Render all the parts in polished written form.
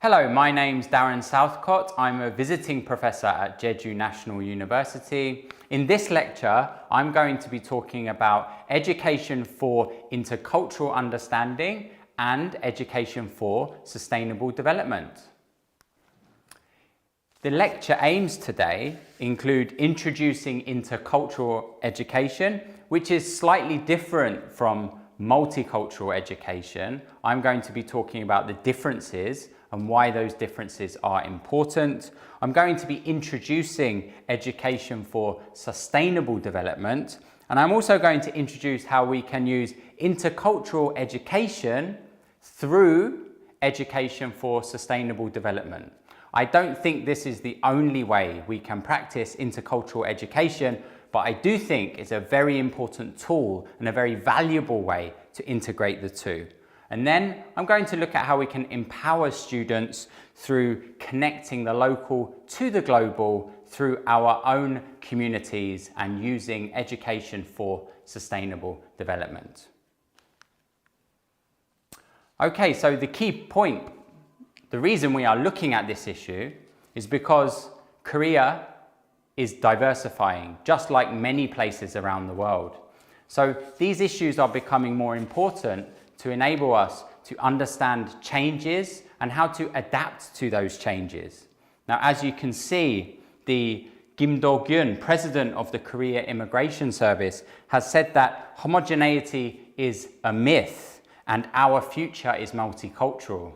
Hello, my name's Darren Southcott. I'm a visiting professor at Jeju National University. In this lecture, I'm going to be talking about education for intercultural understanding and education for sustainable development. The lecture aims today include introducing intercultural education, which is slightly different from multicultural education. I'm going to be talking about the differences and why those differences are important. I'm going to be introducing education for sustainable development, and I'm also going to introduce how we can use intercultural education through education for sustainable development. I don't think this is the only way we can practice intercultural education, but I do think it's a very important tool and a very valuable way to integrate the two. And then I'm going to look at how we can empower students through connecting the local to the global through our own communities and using education for sustainable development. Okay, so the key point, the reason we are looking at this issue is because Korea is diversifying, just like many places around the world. So these issues are becoming more important to enable us to understand changes and how to adapt to those changes. Now, as you can see, the Kim Do-gyun, president of the Korea Immigration Service, has said that homogeneity is a myth and our future is multicultural.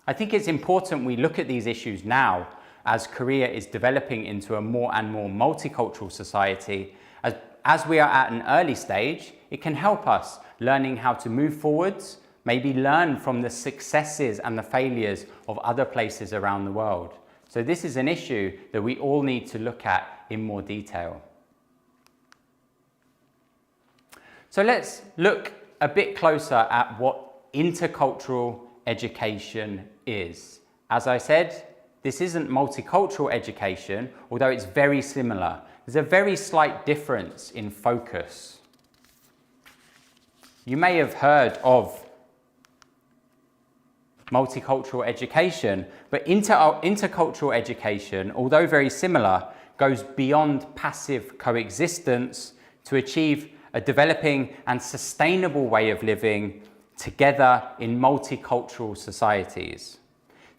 I think it's important we look at these issues now as Korea is developing into a more and more multicultural society. As we are at an early stage, it can help us learning how to move forwards, maybe learn from the successes and the failures of other places around the world. So this is an issue that we all need to look at in more detail. So let's look a bit closer at what intercultural education is. As I said, this isn't multicultural education, although it's very similar. There's a very slight difference in focus. You may have heard of multicultural education, but intercultural education, although very similar, goes beyond passive coexistence to achieve a developing and sustainable way of living together in multicultural societies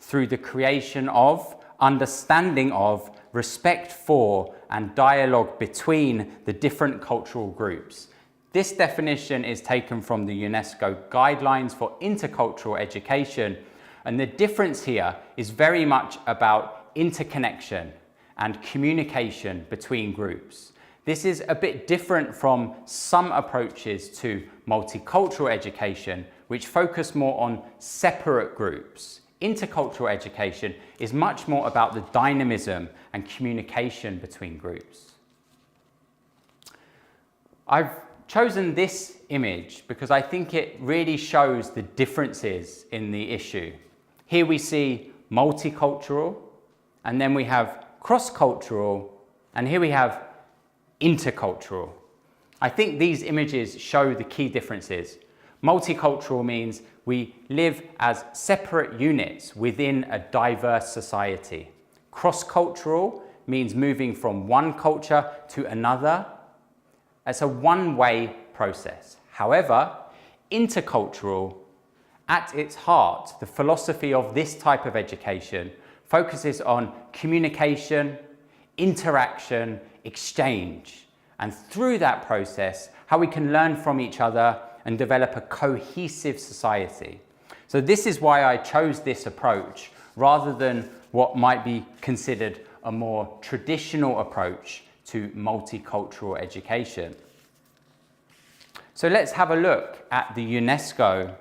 through the creation of, understanding of, respect for, and dialogue between the different cultural groups. This definition is taken from the UNESCO Guidelines for Intercultural Education, and the difference here is very much about interconnection and communication between groups. This is a bit different from some approaches to multicultural education, which focus more on separate groups. Intercultural education is much more about the dynamism and communication between groups. I've chosen this image because I think it really shows the differences in the issue. Here we see multicultural, and then we have cross-cultural, and here we have intercultural. I think these images show the key differences. Multicultural means we live as separate units within a diverse society. Cross-cultural means moving from one culture to another. It's a one-way process. However, intercultural, at its heart, the philosophy of this type of education focuses on communication, interaction, exchange, and through that process, how we can learn from each other and develop a cohesive society. So this is why I chose this approach rather than what might be considered a more traditional approach to multicultural education. So let's have a look at the UNESCO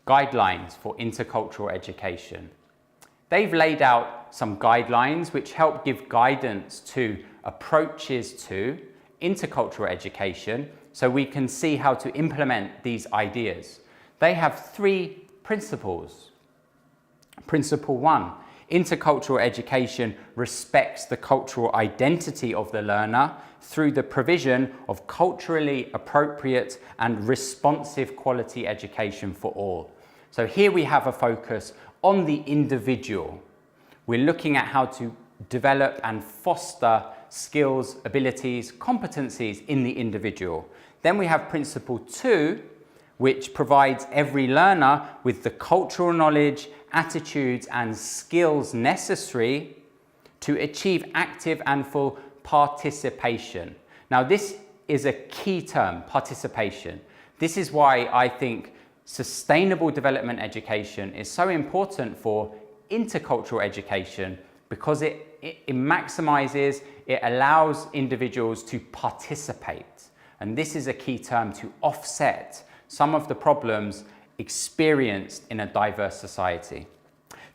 Guidelines for Intercultural Education. They've laid out some guidelines which help give guidance to approaches to intercultural education, so we can see how to implement these ideas. They have 3 principles. Principle 1, intercultural education respects the cultural identity of the learner through the provision of culturally appropriate and responsive quality education for all. So here we have a focus on the individual. We're looking at how to develop and foster skills, abilities, competencies in the individual. Then we have principle 2, which provides every learner with the cultural knowledge, attitudes, and skills necessary to achieve active and full participation. Now, this is a key term, participation. This is why I think sustainable development education is so important for intercultural education, because it maximizes, it allows individuals to participate. And this is a key term to offset some of the problems experienced in a diverse society.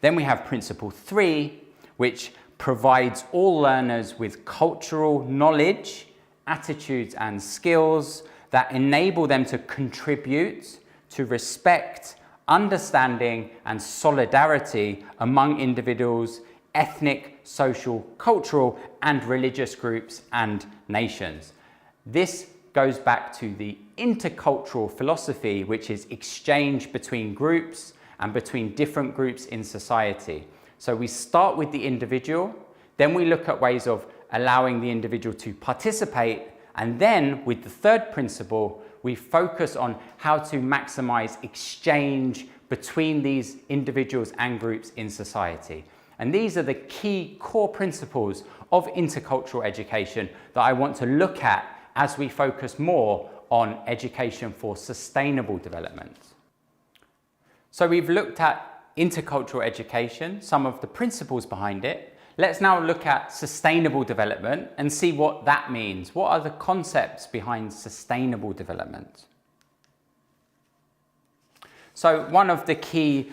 Then we have principle 3, which provides all learners with cultural knowledge, attitudes, and skills that enable them to contribute to respect, understanding, and solidarity among individuals, ethnic, social, cultural, and religious groups and nations. This goes back to the intercultural philosophy, which is exchange between groups and between different groups in society. So we start with the individual, then we look at ways of allowing the individual to participate, and then with the third principle, we focus on how to maximize exchange between these individuals and groups in society. And these are the key core principles of intercultural education that I want to look at as we focus more on education for sustainable development. So we've looked at intercultural education, some of the principles behind it. Let's now look at sustainable development and see what that means. What are the concepts behind sustainable development? So one of the key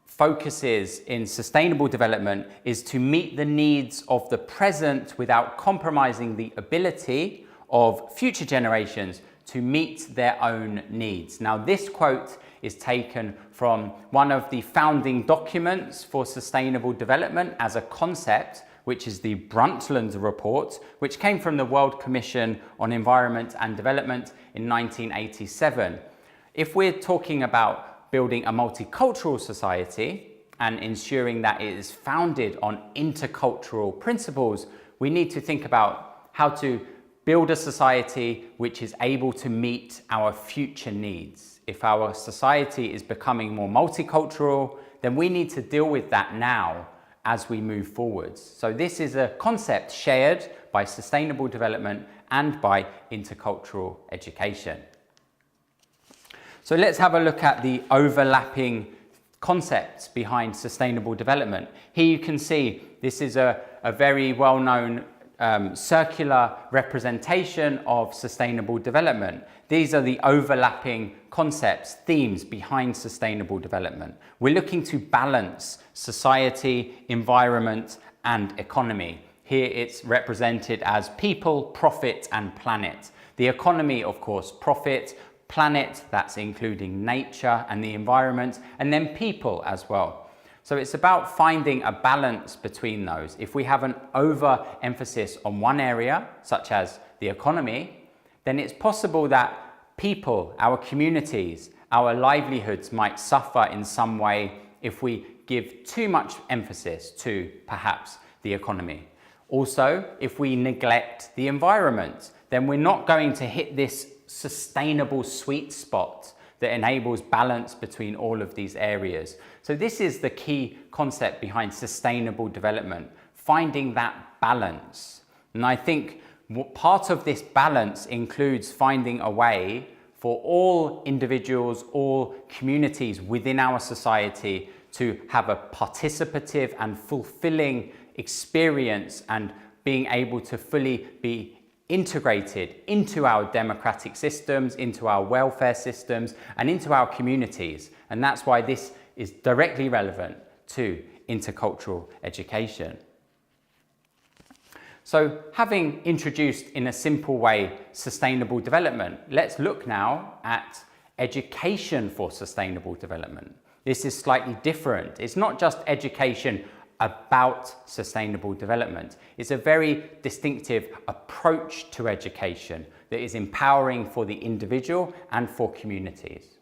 focuses in sustainable development is to meet the needs of the present without compromising the ability of future generations to meet their own needs. Now, this quote is taken from one of the founding documents for sustainable development as a concept, which is the Brundtland Report, which came from the World Commission on Environment and Development in 1987. If we're talking about building a multicultural society and ensuring that it is founded on intercultural principles, we need to think about how to build a society which is able to meet our future needs. If our society is becoming more multicultural, then we need to deal with that now as we move forwards. So this is a concept shared by sustainable development and by intercultural education. So let's have a look at the overlapping concepts behind sustainable development. Here you can see this is a very well-known circular representation of sustainable development. These are the overlapping concepts, themes behind sustainable development. We're looking to balance society, environment, and economy. Here it's represented as people, profit, and planet. The economy, of course, profit, planet, that's including nature and the environment, and then people as well. So it's about finding a balance between those. If we have an overemphasis on one area, such as the economy, then it's possible that people, our communities, our livelihoods might suffer in some way if we give too much emphasis to perhaps the economy. Also, if we neglect the environment, then we're not going to hit this sustainable sweet spot that enables balance between all of these areas. So this is the key concept behind sustainable development, finding that balance. And I think part of this balance includes finding a way for all individuals, all communities within our society to have a participative and fulfilling experience and being able to fully be integrated into our democratic systems, into our welfare systems, and into our communities. And that's why this is directly relevant to intercultural education. So, having introduced in a simple way sustainable development, let's look now at education for sustainable development. This is slightly different. It's not just education about sustainable development. It's a very distinctive approach to education that is empowering for the individual and for communities.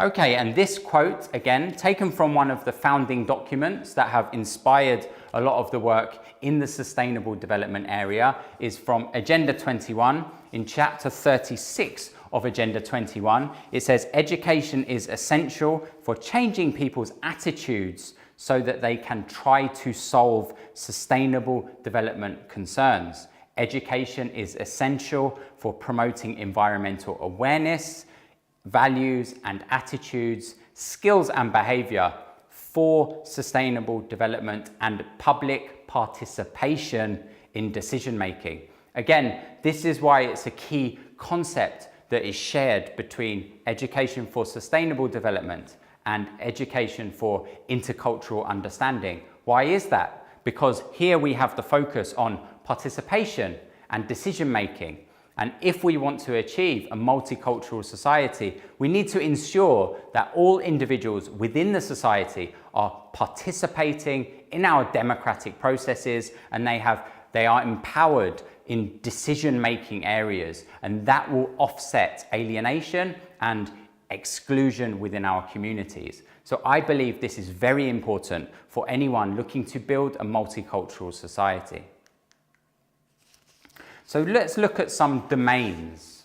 Okay, and this quote, again, taken from one of the founding documents that have inspired a lot of the work in the sustainable development area, is from Agenda 21. In chapter 36 of Agenda 21, it says, education is essential for changing people's attitudes so that they can try to solve sustainable development concerns. Education is essential for promoting environmental awareness, values and attitudes, skills and behavior for sustainable development and public participation in decision making. Again, this is why it's a key concept that is shared between education for sustainable development and education for intercultural understanding. Why is that? Because here we have the focus on participation and decision making. And if we want to achieve a multicultural society, we need to ensure that all individuals within the society are participating in our democratic processes, and they are empowered in decision-making areas, and that will offset alienation and exclusion within our communities. So I believe this is very important for anyone looking to build a multicultural society. So let's look at some domains.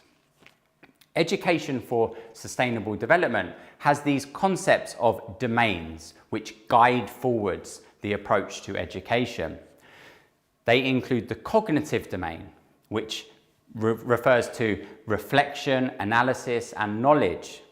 Education for sustainable development has these concepts of domains which guide forwards the approach to education. They include the cognitive domain, which refers to reflection, analysis, and knowledge.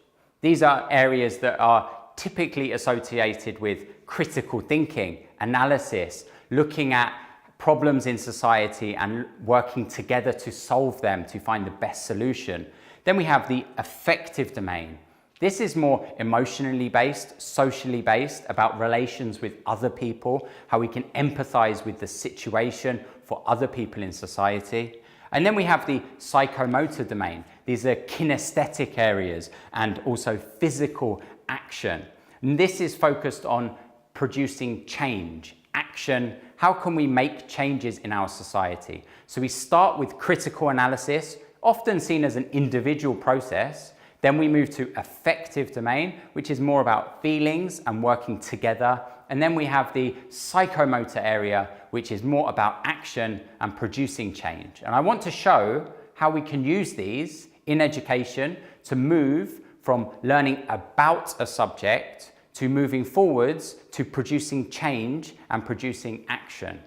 These are areas that are typically associated with critical thinking, analysis, looking at problems in society and working together to solve them to find the best solution. Then we have the affective domain. This is more emotionally based, socially based, about relations with other people, how we can empathize with the situation for other people in society. And then we have the psychomotor domain. These are kinesthetic areas and also physical action. And this is focused on producing change, action. How can we make changes in our society? So we start with critical analysis, often seen as an individual process. Then we move to affective domain, which is more about feelings and working together. And then we have the psychomotor area, which is more about action and producing change. And I want to show how we can use these in education to move from learning about a subject to moving forwards to producing change and producing action.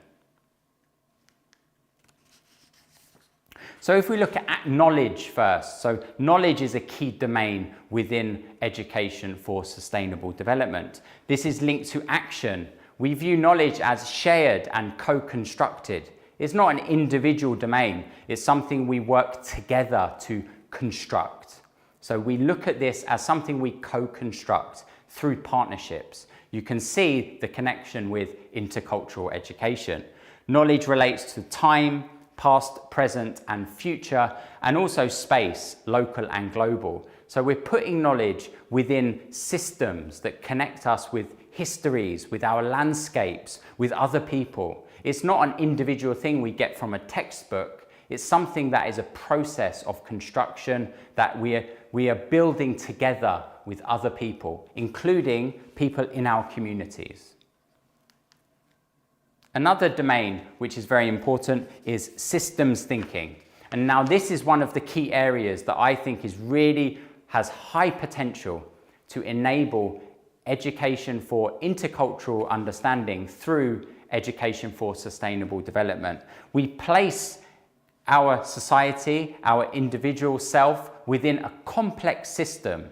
So if we look at knowledge first, so knowledge is a key domain within education for sustainable development. This is linked to action. We view knowledge as shared and co-constructed. It's not an individual domain, it's something we work together to construct. So we look at this as something we co-construct through partnerships. You can see the connection with intercultural education. Knowledge relates to time, past, present, and future, and also space, local and global. So we're putting knowledge within systems that connect us with histories, with our landscapes, with other people. It's not an individual thing we get from a textbook. It's something that is a process of construction that we are building together with other people, including people in our communities. Another domain which is very important is systems thinking. And now this is one of the key areas that I think has high potential to enable education for intercultural understanding through education for sustainable development. We place our society, our individual self within a complex system.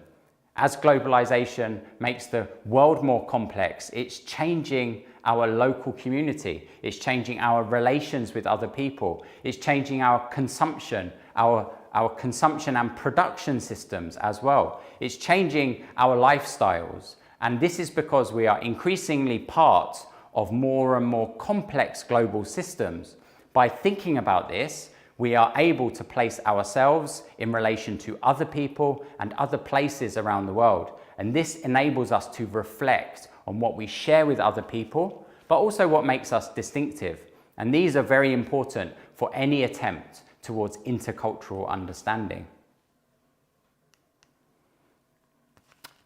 As globalization makes the world more complex, it's changing our local community, it's changing our relations with other people, it's changing our consumption, our consumption and production systems as well. It's changing our lifestyles. And this is because we are increasingly part of more and more complex global systems. By thinking about this, we are able to place ourselves in relation to other people and other places around the world. And this enables us to reflect on what we share with other people, but also what makes us distinctive. And these are very important for any attempt towards intercultural understanding.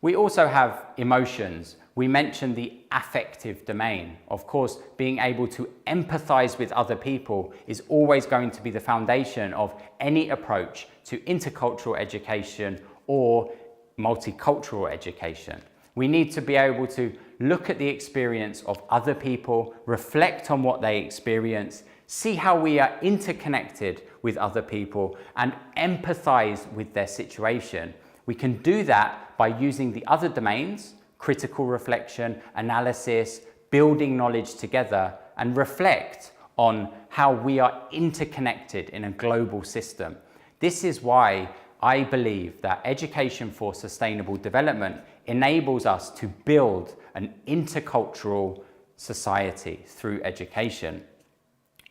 We also have emotions. We mentioned the affective domain. Of course, being able to empathize with other people is always going to be the foundation of any approach to intercultural education or multicultural education. We need to be able to look at the experience of other people, reflect on what they experience, see how we are interconnected with other people, and empathize with their situation. We can do that by using the other domains: critical reflection, analysis, building knowledge together, and reflect on how we are interconnected in a global system. This is why I believe that education for sustainable development enables us to build an intercultural society through education.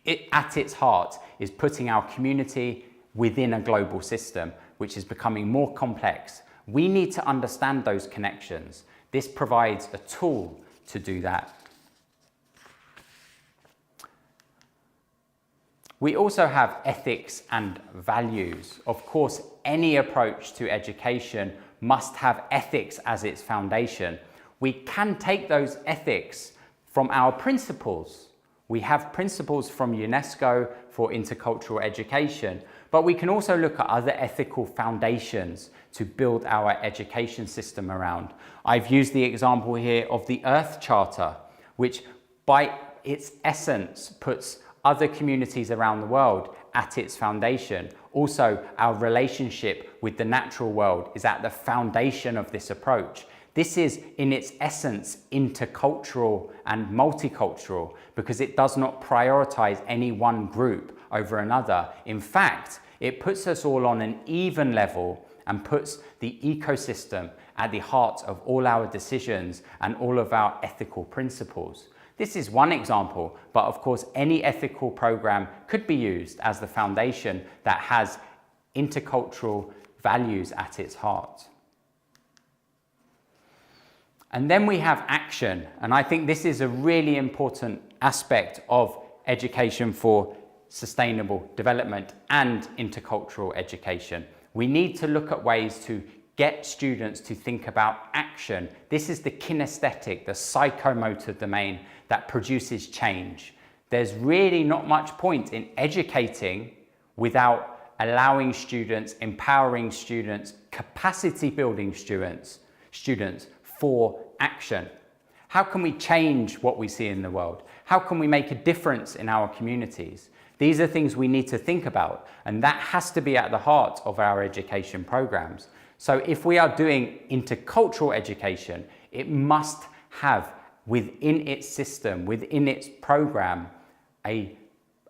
It, at its heart, is putting our community within a global system, which is becoming more complex. We need to understand those connections. This provides a tool to do that. We also have ethics and values. Of course, any approach to education must have ethics as its foundation. We can take those ethics from our principles. We have principles from UNESCO for intercultural education, but we can also look at other ethical foundations to build our education system around. I've used the example here of the Earth Charter, which by its essence puts other communities around the world at its foundation. Also, our relationship with the natural world is at the foundation of this approach. This is, in its essence, intercultural and multicultural because it does not prioritize any one group over another. In fact, it puts us all on an even level and puts the ecosystem at the heart of all our decisions and all of our ethical principles. This is one example, but of course any ethical program could be used as the foundation that has intercultural values at its heart. And then we have action, and I think this is a really important aspect of education for sustainable development and intercultural education. We need to look at ways to get students to think about action. This is the kinesthetic, the psychomotor domain that produces change. There's really not much point in educating without allowing students, empowering students, capacity building students for action. How can we change what we see in the world? How can we make a difference in our communities? These are things we need to think about, and that has to be at the heart of our education programs. So if we are doing intercultural education, it must have within its system, within its program, an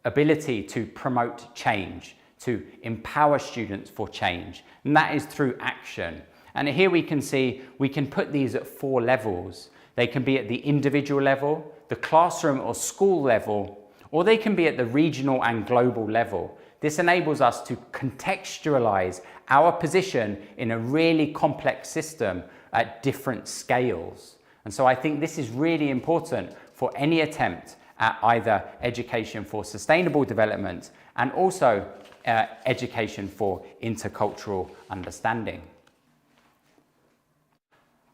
ability to promote change, to empower students for change. And that is through action. And here we can see, we can put these at 4 levels. They can be at the individual level, the classroom or school level, or they can be at the regional and global level. This enables us to contextualize our position in a really complex system at different scales. And so I think this is really important for any attempt at either education for sustainable development and also education for intercultural understanding.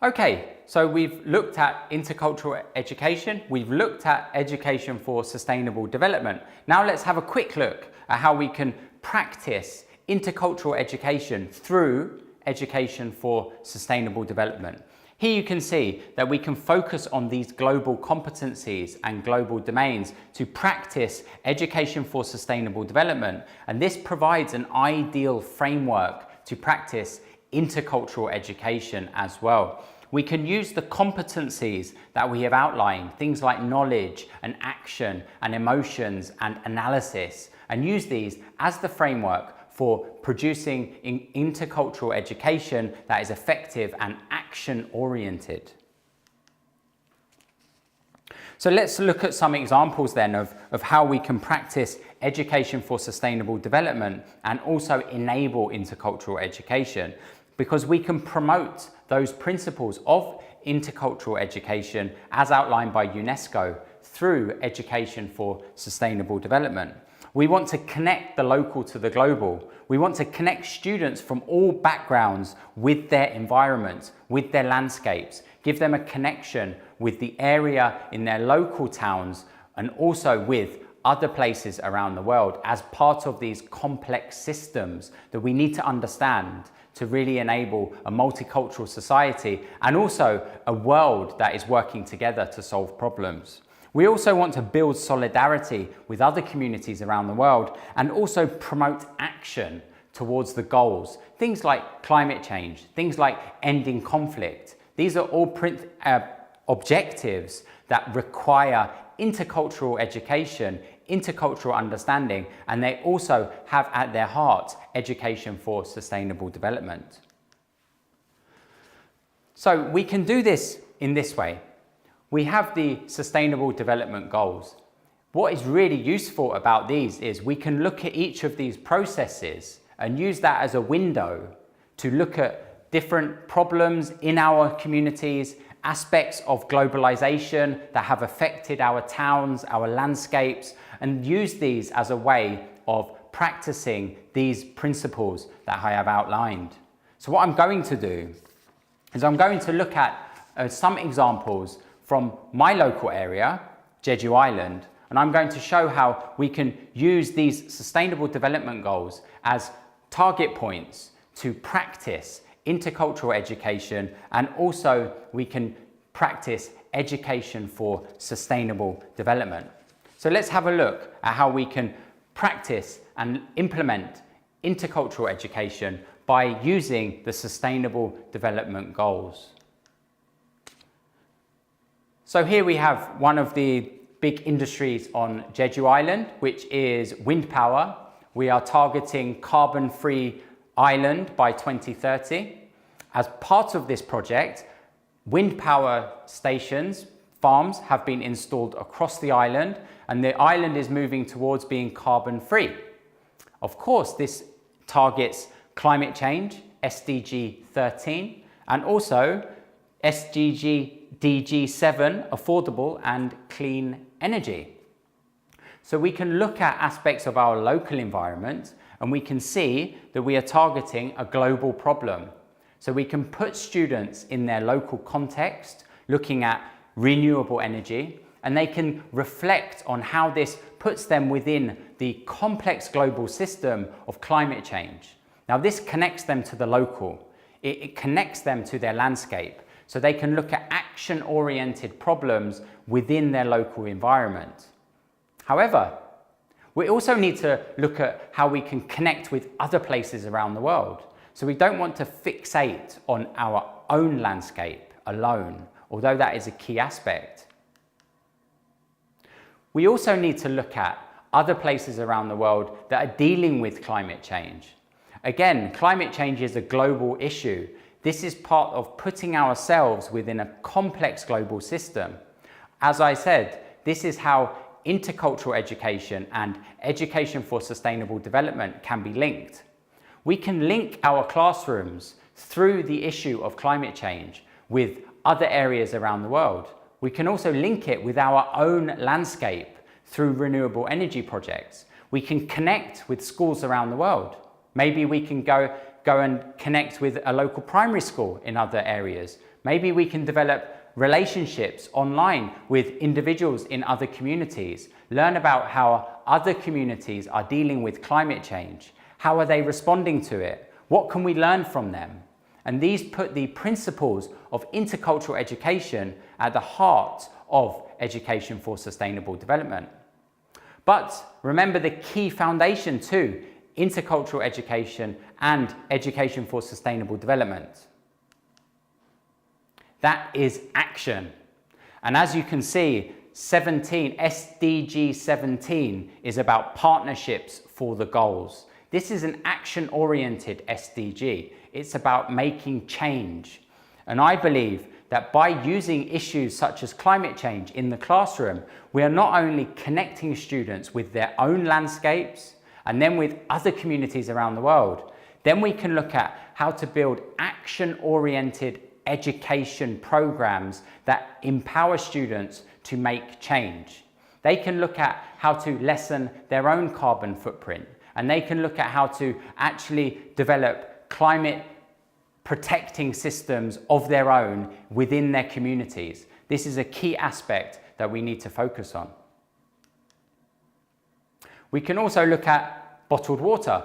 Okay, so we've looked at intercultural education, we've looked at education for sustainable development. Now let's have a quick look at how we can practice intercultural education through education for sustainable development. Here you can see that we can focus on these global competencies and global domains to practice education for sustainable development, and this provides an ideal framework to practice intercultural education as well. We can use the competencies that we have outlined, things like knowledge and action and emotions and analysis, and use these as the framework for producing intercultural education that is effective and action-oriented. So let's look at some examples then of how we can practice education for sustainable development and also enable intercultural education, because we can promote those principles of intercultural education as outlined by UNESCO through education for sustainable development. We want to connect the local to the global. We want to connect students from all backgrounds with their environment, with their landscapes, give them a connection with the area in their local towns and also with other places around the world as part of these complex systems that we need to understand to really enable a multicultural society and also a world that is working together to solve problems. We also want to build solidarity with other communities around the world and also promote action towards the goals. Things like climate change, things like ending conflict. These are all objectives that require intercultural education, intercultural understanding, and they also have at their heart education for sustainable development. So we can do this in this way. We have the Sustainable Development Goals. What is really useful about these is we can look at each of these processes and use that as a window to look at different problems in our communities, aspects of globalization that have affected our towns, our landscapes, and use these as a way of practicing these principles that I have outlined. So what I'm going to do is I'm going to look at some examples from my local area, Jeju Island, and I'm going to show how we can use these Sustainable Development Goals as target points to practice intercultural education, and also we can practice education for sustainable development. So let's have a look at how we can practice and implement intercultural education by using the Sustainable Development Goals. So here we have one of the big industries on Jeju Island, which is wind power. We are targeting carbon-free island by 2030. As part of this project, wind power stations, farms have been installed across the island, and the island is moving towards being carbon-free. Of course, this targets climate change, SDG 13, and also SDG 7, affordable and clean energy. So we can look at aspects of our local environment and we can see that we are targeting a global problem. So we can put students in their local context, looking at renewable energy, and they can reflect on how this puts them within the complex global system of climate change. Now this connects them to the local, it connects them to their landscape, so they can look at action-oriented problems within their local environment. However, we also need to look at how we can connect with other places around the world. So we don't want to fixate on our own landscape alone, although that is a key aspect. We also need to look at other places around the world that are dealing with climate change. Again, climate change is a global issue. This is part of putting ourselves within a complex global system. As I said, this is how intercultural education and education for sustainable development can be linked. We can link our classrooms through the issue of climate change with other areas around the world. We can also link it with our own landscape through renewable energy projects. We can connect with schools around the world. Maybe we can go and connect with a local primary school in other areas. Maybe we can develop relationships online with individuals in other communities, learn about how other communities are dealing with climate change. How are they responding to it? What can we learn from them? And these put the principles of intercultural education at the heart of education for sustainable development. But remember the key foundation to intercultural education and education for sustainable development. That is action. And as you can see, SDG 17 is about partnerships for the goals. This is an action-oriented SDG. It's about making change. And I believe that by using issues such as climate change in the classroom, we are not only connecting students with their own landscapes and then with other communities around the world, then we can look at how to build action-oriented education programs that empower students to make change. They can look at how to lessen their own carbon footprint, and they can look at how to actually develop climate protecting systems of their own within their communities. This is a key aspect that we need to focus on. We can also look at bottled water.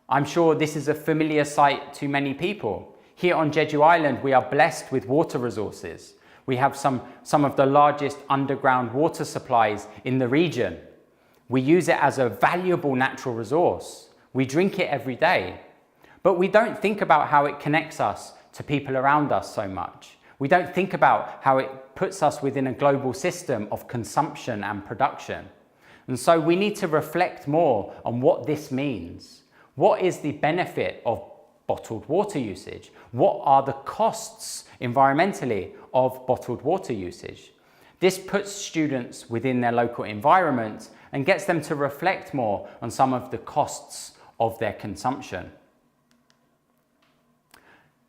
I'm sure this is a familiar sight to many people. Here on Jeju Island, we are blessed with water resources. We have some of the largest underground water supplies in the region. We use it as a valuable natural resource. We drink it every day. But we don't think about how it connects us to people around us so much. We don't think about how it puts us within a global system of consumption and production. And so we need to reflect more on what this means. What is the benefit of bottled water usage? What are the costs environmentally of bottled water usage? This puts students within their local environment and gets them to reflect more on some of the costs of their consumption.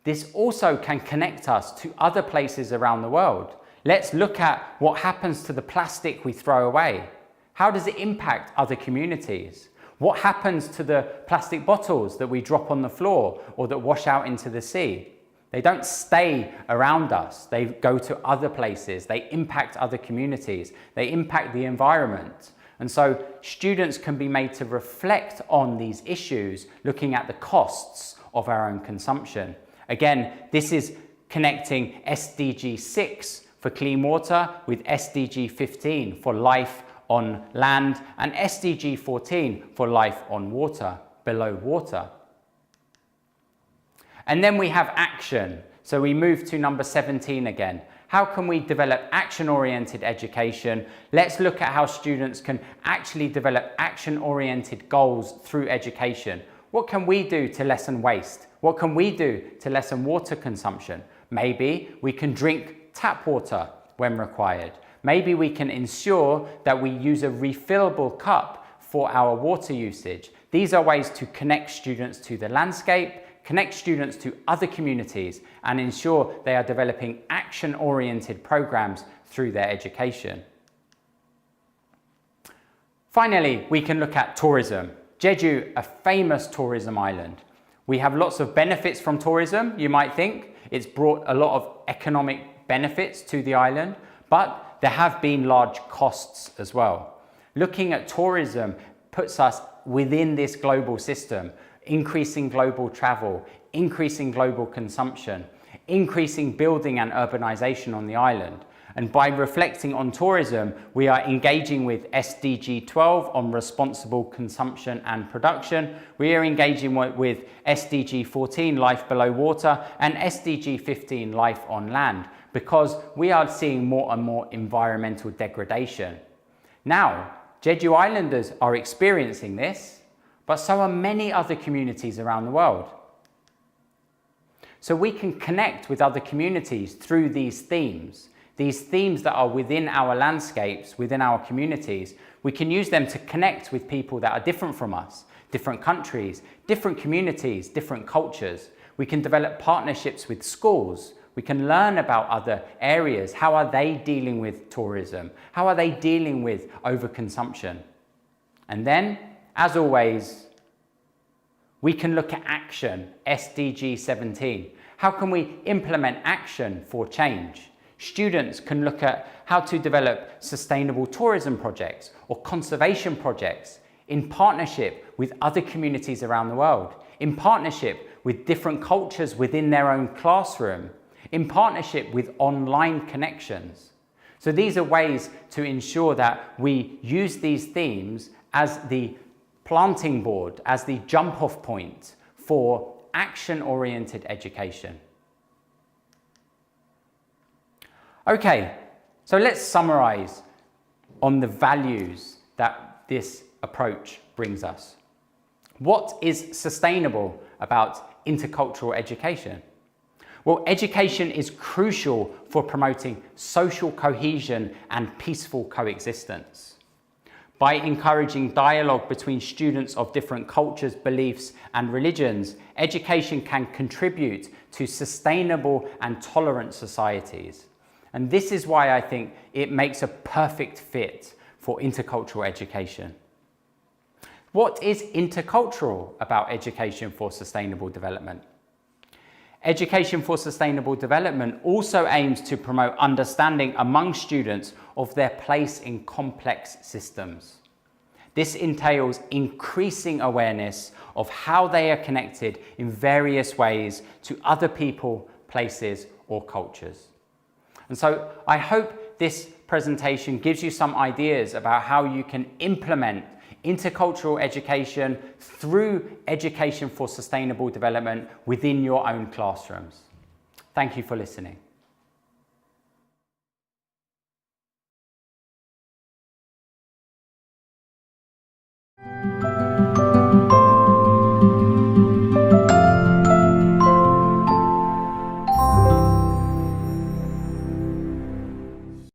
This also can connect us to other places around the world. Let's look at what happens to the plastic we throw away. How does it impact other communities? What happens to the plastic bottles that we drop on the floor or that wash out into the sea? They don't stay around us. They go to other places. They impact other communities. They impact the environment. And so students can be made to reflect on these issues, looking at the costs of our own consumption. Again, this is connecting SDG 6 for clean water with SDG 15 for life on land and SDG 14 for life on water, below water. And then we have action. So we move to number 17 again. How can we develop action-oriented education? Let's look at how students can actually develop action-oriented goals through education. What can we do to lessen waste? What can we do to lessen water consumption? Maybe we can drink tap water when required. Maybe we can ensure that we use a refillable cup for our water usage. These are ways to connect students to the landscape, connect students to other communities, and ensure they are developing action-oriented programs through their education. Finally, we can look at tourism. Jeju, a famous tourism island. We have lots of benefits from tourism, you might think. It's brought a lot of economic benefits to the island, but there have been large costs as well. Looking at tourism puts us within this global system, increasing global travel, increasing global consumption, increasing building and urbanization on the island. And by reflecting on tourism, we are engaging with SDG 12 on responsible consumption and production. We are engaging with SDG 14, life below water, and SDG 15, life on land, because we are seeing more and more environmental degradation. Now, Jeju Islanders are experiencing this, but so are many other communities around the world. So we can connect with other communities through these themes that are within our landscapes, within our communities. We can use them to connect with people that are different from us, different countries, different communities, different cultures. We can develop partnerships with schools. We can learn about other areas. How are they dealing with tourism? How are they dealing with overconsumption? And then, as always, we can look at action, SDG 17. How can we implement action for change? Students can look at how to develop sustainable tourism projects or conservation projects in partnership with other communities around the world, in partnership with different cultures within their own classroom, in partnership with online connections. So these are ways to ensure that we use these themes as the planting board, as the jump-off point for action-oriented education. Okay, so let's summarize on the values that this approach brings us. What is sustainable about intercultural education? Well, education is crucial for promoting social cohesion and peaceful coexistence. By encouraging dialogue between students of different cultures, beliefs, and religions, education can contribute to sustainable and tolerant societies. And this is why I think it makes a perfect fit for intercultural education. What is intercultural about education for sustainable development? Education for Sustainable Development also aims to promote understanding among students of their place in complex systems. This entails increasing awareness of how they are connected in various ways to other people, places, or cultures. And so I hope this presentation gives you some ideas about how you can implement intercultural education through education for sustainable development within your own classrooms. Thank you for listening.